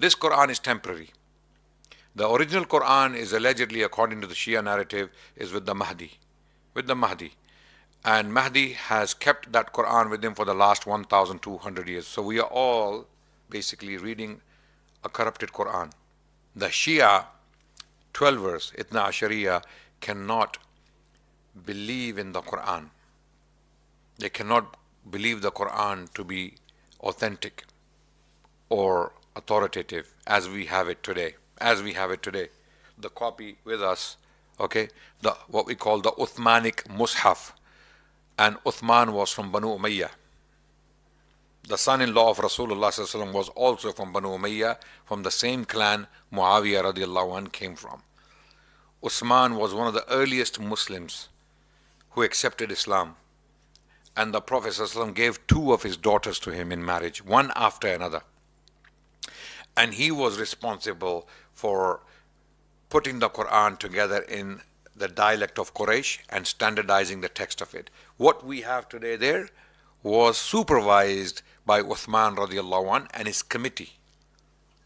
This Quran is temporary. The original Quran is allegedly, according to the Shia narrative, is with the Mahdi. With the Mahdi. And Mahdi has kept that Quran with him for the last 1,200 years. So we are all basically reading a corrupted Quran. The Shia 12 verse, Itna Ashariya, cannot believe in the Quran. They cannot believe the Quran to be authentic or authoritative as we have it today. As we have it today. The copy with us, okay, what we call the Uthmanic Mus'haf. And Uthman was from Banu Umayyah. The son-in-law of Rasulullah ﷺ was also from Banu Umayyah, from the same clan Muawiyah radiallahu anh came from. Uthman was one of the earliest Muslims who accepted Islam. And the Prophet ﷺ gave 2 of his daughters to him in marriage, one after another. And he was responsible for putting the Quran together in the dialect of Quraysh and standardizing the text of it. What we have today there was supervised by Uthman radiallahu anh and his committee,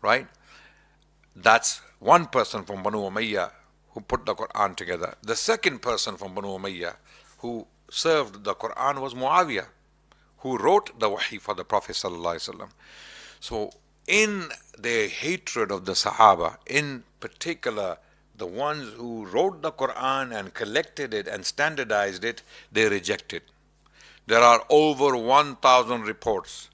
right? That's one person from Banu Umayyah who put the Quran together. The second person from Banu Umayyah who served the Quran was Muawiyah, who wrote the Wahi for the Prophet sallallahu alaihi wasallam. So in their hatred of the Sahabah, in particular the ones who wrote the Quran and collected it and standardized it, they rejected. There are over 1,000 reports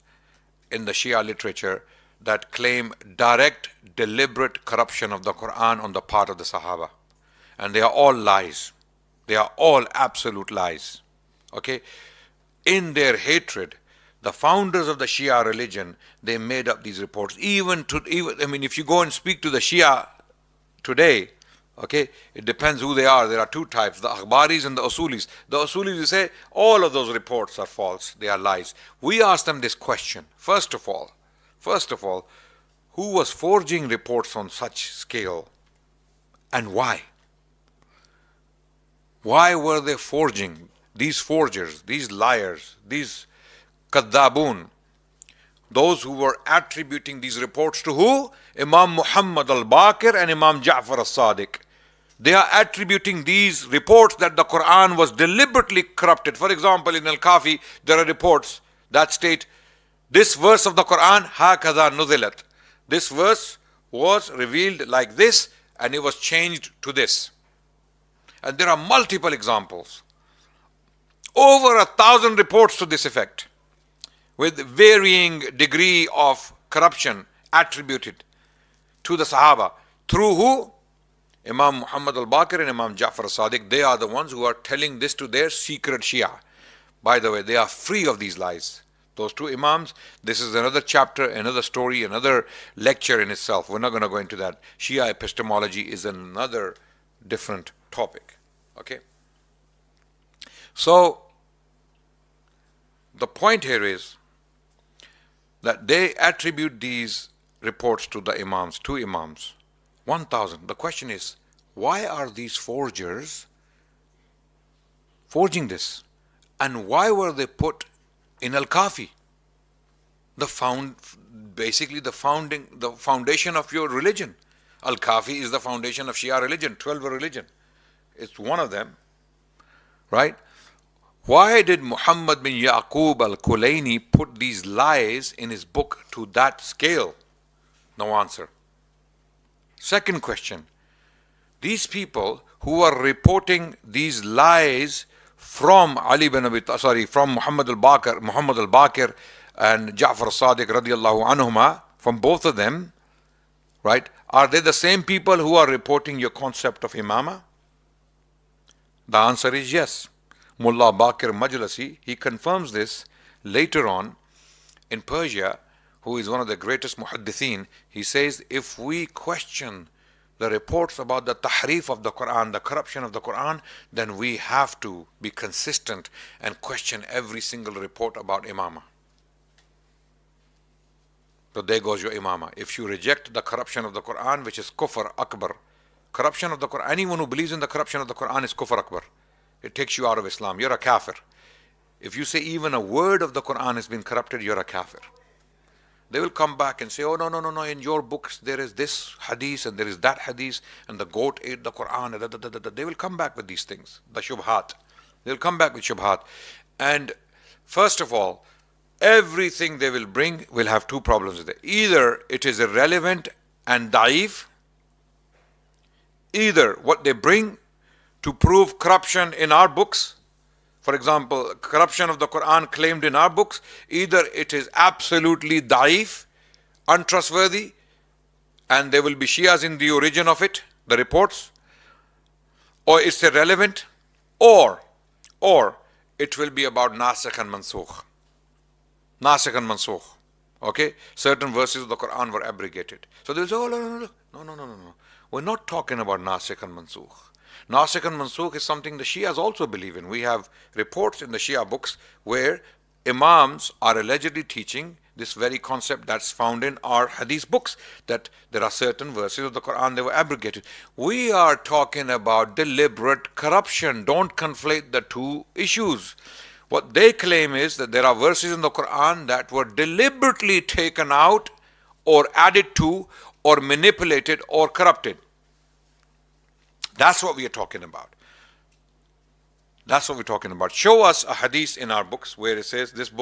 in the Shia literature that claim direct, deliberate corruption of the Quran on the part of the Sahaba. And they are all lies. They are all absolute lies. Okay? In their hatred, the founders of the Shia religion, they made up these reports. If you go and speak to the Shia today, okay, it depends who they are. There are 2 types, the Akhbaris and the Usulis. The Usulis, will say all of those reports are false, they are lies. We ask them this question. First of all, who was forging reports on such scale and why? Why were they forging? These forgers, these liars, these kadhabun, those who were attributing these reports to who? Imam Muhammad al-Baqir and Imam Jafar al-Sadiq. They are attributing these reports that the Quran was deliberately corrupted. For example, in Al-Kafi, there are reports that state, this verse of the Quran, هَكَذَا نُزِلَتْ. This verse was revealed like this and it was changed to this. And there are multiple examples. Over 1,000 reports to this effect, with varying degree of corruption attributed to the Sahaba. Through who? Imam Muhammad al-Baqir and Imam Jafar al-Sadiq. They are the ones who are telling this to their secret Shia. By the way, they are free of these lies. Those 2 Imams, this is another chapter, another story, another lecture in itself. We're not going to go into that. Shia epistemology is another different topic. Okay? So, the point here is that they attribute these reports to the Imams, 2 Imams, 1,000. The question is, why are these forgers forging this? And why were they put in Al-Kafi? Basically the foundation of your religion. Al-Kafi is the foundation of Shia religion, 12 religion. It's one of them, right? Why did Muhammad bin Yaqub al-Kulaini put these lies in his book to that scale? No answer. Second question. These people who are reporting these lies from from Muhammad al-Baqir and Ja'far al-Sadiq radiallahu anhuma, from both of them, right? Are they the same people who are reporting your concept of imama? The answer is yes. Mullah Baqir Majlisi, he confirms this later on in Persia, who is one of the greatest muhaddithin. He says, if we question the reports about the tahrif of the Quran, the corruption of the Quran, then we have to be consistent and question every single report about imama. So there goes your imama. If you reject the corruption of the Quran, which is kufr akbar, corruption of the Quran, anyone who believes in the corruption of the Quran is kufr akbar. It takes you out of Islam. You're a kafir. If you say even a word of the Quran has been corrupted, you're a kafir. They will come back and say, oh, no, no, no, no, in your books there is this hadith and there is that hadith and the goat ate the Quran. They will come back with these things, the shubhat. They will come back with shubhat. And first of all, everything they will bring will have two problems with it. Either it is irrelevant and da'if, either what they bring to prove corruption in our books, for example, corruption of the Quran claimed in our books, either it is absolutely da'if, untrustworthy, and there will be Shias in the origin of it, the reports, or it's irrelevant, or it will be about nasikh and mansukh. Nasikh and mansukh. Okay? Certain verses of the Quran were abrogated. So they will say, oh, no. We're not talking about nasikh and mansukh. Nasikh and mansukh is something the Shias also believe in. We have reports in the Shia books where Imams are allegedly teaching this very concept that's found in our hadith books, that there are certain verses of the Quran that were abrogated. We are talking about deliberate corruption. Don't conflate the two issues. What they claim is that there are verses in the Quran that were deliberately taken out or added to or manipulated or corrupted. That's what we are talking about. That's what we're talking about. Show us a hadith in our books where it says this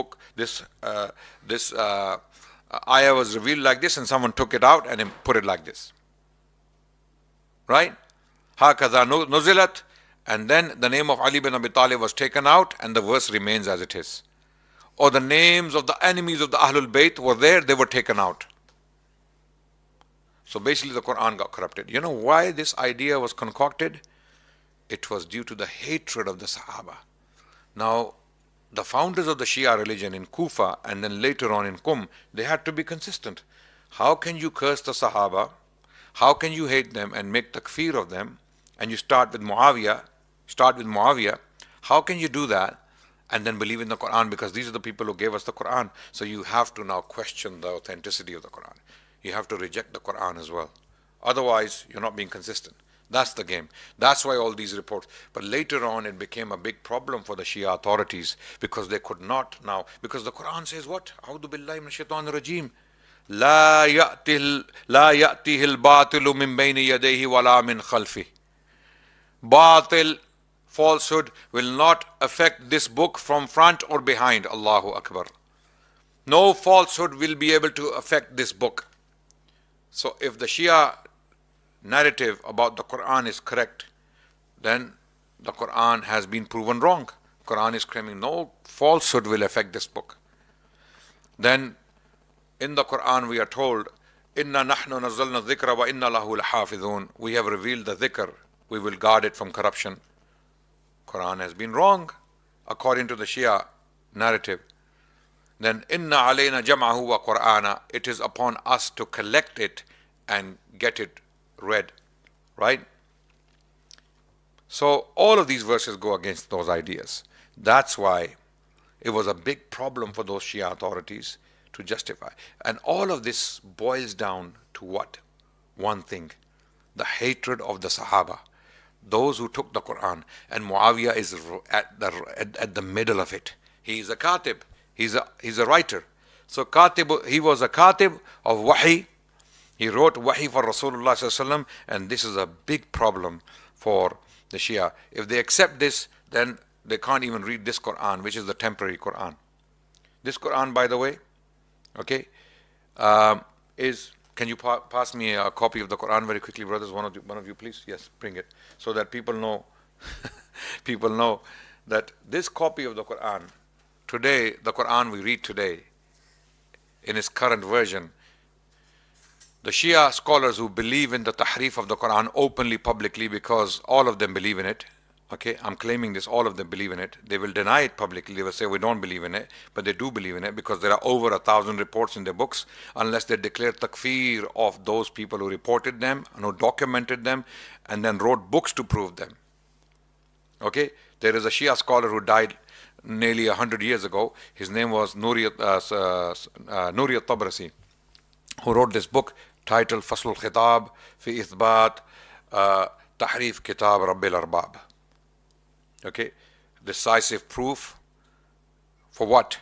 ayah was revealed like this and someone took it out and put it like this. Right? Hakadha nuzilat, and then the name of Ali bin Abi Talib was taken out and the verse remains as it is. Or the names of the enemies of the Ahlul Bayt were there, they were taken out. So basically the Quran got corrupted. You know why this idea was concocted? It was due to the hatred of the Sahabah. Now, the founders of the Shia religion in Kufa and then later on in Qum, they had to be consistent. How can you curse the Sahaba? How can you hate them and make takfir of them? And you start with Muawiyah. How can you do that and then believe in the Quran? Because these are the people who gave us the Quran. So you have to now question the authenticity of the Quran. You have to reject the Quran as well. Otherwise, you're not being consistent. That's the game. That's why all these reports. But later on, it became a big problem for the Shia authorities because they could not now. Because the Quran says what? A'udhu billahi min shaitan rajim. La ya'tihi al-batilu min bayni yadayhi wala min khalfi. Batil, falsehood, will not affect this book from front or behind. Allahu Akbar. No falsehood will be able to affect this book. So if the Shia narrative about the Quran is correct, then the Quran has been proven wrong. Quran is claiming no falsehood will affect this book. Then in the Quran we are told, Inna nahnu nazzalna dhikra wa inna lahu lahafidhun. We have revealed the dhikr, we will guard it from corruption. Quran has been wrong according to the Shia narrative. Then inna alayna jam'ahu wa Qur'ana, it is upon us to collect it and get it read, right? So all of these verses go against those ideas. That's why it was a big problem for those Shia authorities to justify. And all of this boils down to what? One thing: the hatred of the Sahaba, those who took the Quran. And Muawiyah is at the middle of it. He is a katib. He's a writer. So katib, he was a katib of wahi. He wrote wahi for Rasulullah sallallahu alaihi wasallam, and this is a big problem for the Shia. If they accept this, then they can't even read this Quran, which is the temporary Quran. This Quran, by the way, okay, can you pass me a copy of the Quran very quickly, brothers? One of you, please. Yes, bring it, so that people know that this copy of the Quran today, the Quran we read today, in its current version, the Shia scholars who believe in the tahrif of the Quran openly, publicly, because all of them believe in it. Okay, I'm claiming this, all of them believe in it. They will deny it publicly. They will say we don't believe in it, but they do believe in it because there are over 1,000 reports in their books, unless they declare takfir of those people who reported them and who documented them and then wrote books to prove them. Okay, there is a Shia scholar who died nearly 100 years ago. His name was Nuri al-Tabrasi, who wrote this book titled Fasl al-Khitab fi Ithbat Tahrif Kitab Rabbil Arbab. Okay, decisive proof for what?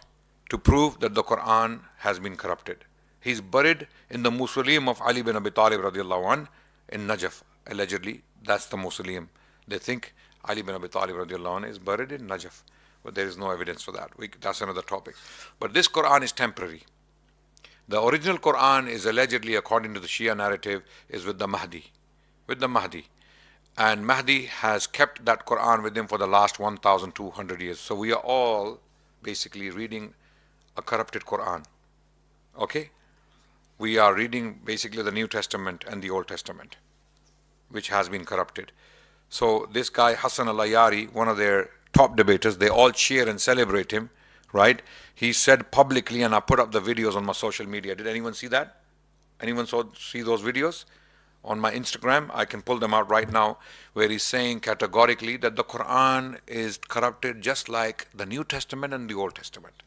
To prove that the Quran has been corrupted. He's buried in the mausoleum of Ali bin Abi Talib radiallahu anh in Najaf. Allegedly, that's the mausoleum. They think Ali bin Abi Talib radiallahu anh is buried in Najaf. But there is no evidence for that. That's another topic. But this Quran is temporary. The original Quran is allegedly, according to the Shia narrative, is with the Mahdi. With the Mahdi. And Mahdi has kept that Quran with him for the last 1,200 years. So we are all basically reading a corrupted Quran. Okay? We are reading basically the New Testament and the Old Testament, which has been corrupted. So this guy, Hassan al-Ayari, one of their top debaters, they all cheer and celebrate him, right? He said publicly, and I put up the videos on my social media. Did anyone see that? Anyone see those videos? On my Instagram, I can pull them out right now, where he's saying categorically that the Quran is corrupted just like the New Testament and the Old Testament.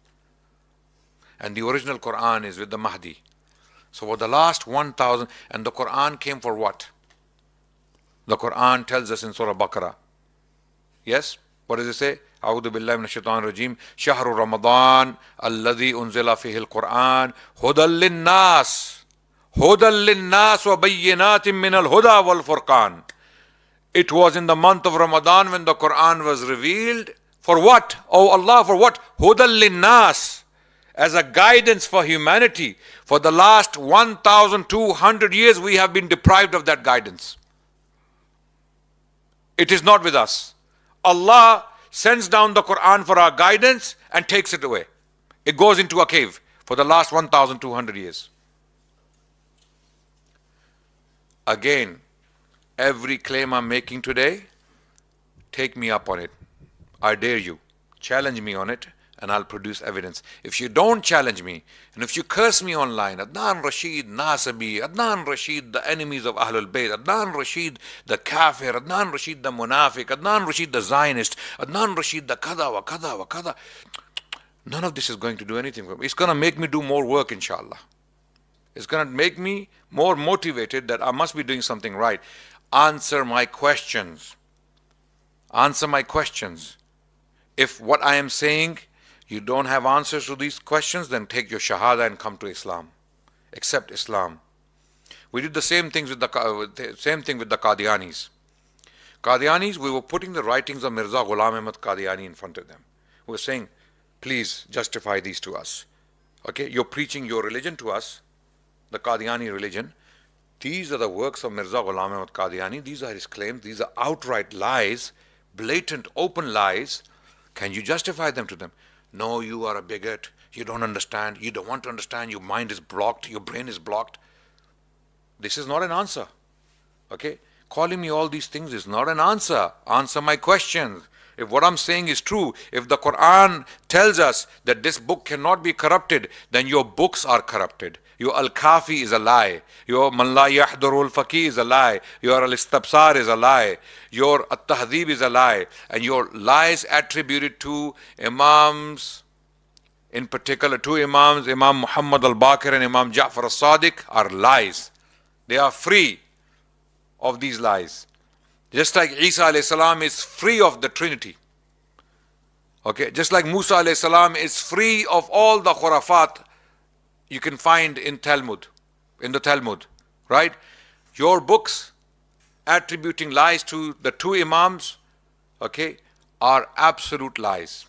And the original Quran is with the Mahdi. So for the last 1,000, and the Quran came for what? The Quran tells us in Surah Baqarah. Yes? What does it say? أعوذ بالله من الشيطان الرجيم شهر رمضان الذي أنزل فيه القرآن هدى للناس هدى للناس وبينات من الهدى والفرقان. It was in the month of Ramadan when the Quran was revealed. For what? Oh Allah, for what? هدى للناس. As a guidance for humanity. For the last 1,200 years we have been deprived of that guidance. It is not with us. Allah sends down the Quran for our guidance and takes it away. It goes into a cave for the last 1,200 years. Again, every claim I'm making today, take me up on it. I dare you. Challenge me on it and I'll produce evidence. If you don't challenge me, and if you curse me online, Adnan Rashid, Nasabi, Adnan Rashid, the enemies of Ahlul Bayt, Adnan Rashid, the Kafir, Adnan Rashid, the Munafiq, Adnan Rashid, the Zionist, Adnan Rashid, the Kada wa Kada wa Kada, none of this is going to do anything for me. It's going to make me do more work, inshallah. It's going to make me more motivated that I must be doing something right. Answer my questions. Answer my questions. If what I am saying, you don't have answers to these questions, then take your Shahada and come to Islam. Accept Islam. We did the same thing with the Qadianis. Qadianis, we were putting the writings of Mirza Ghulam Ahmad Qadiani in front of them. We were saying, please justify these to us. Okay, you're preaching your religion to us, the Qadiani religion. These are the works of Mirza Ghulam Ahmad Qadiani. These are his claims. These are outright lies, blatant, open lies. Can you justify them to them? No, you are a bigot. You don't understand. You don't want to understand. Your mind is blocked. Your brain is blocked. This is not an answer. Okay? Calling me all these things is not an answer. Answer my questions. If what I'm saying is true, if the Quran tells us that this book cannot be corrupted, then your books are corrupted. Your Al-Kafi is a lie. Your Man La Yahduru Al-Faqih is a lie. Your Al-Istabsar is a lie. Your At-Tahdhib is a lie. And your lies attributed to Imams, in particular two Imams, Imam Muhammad al-Baqir and Imam Jafar al-Sadiq, are lies. They are free of these lies. Just like Isa alayhi salam is free of the Trinity. Okay, just like Musa alayhi salam is free of all the khurafat you can find in Talmud, in the Talmud, right? Your books attributing lies to the two Imams, okay, are absolute lies.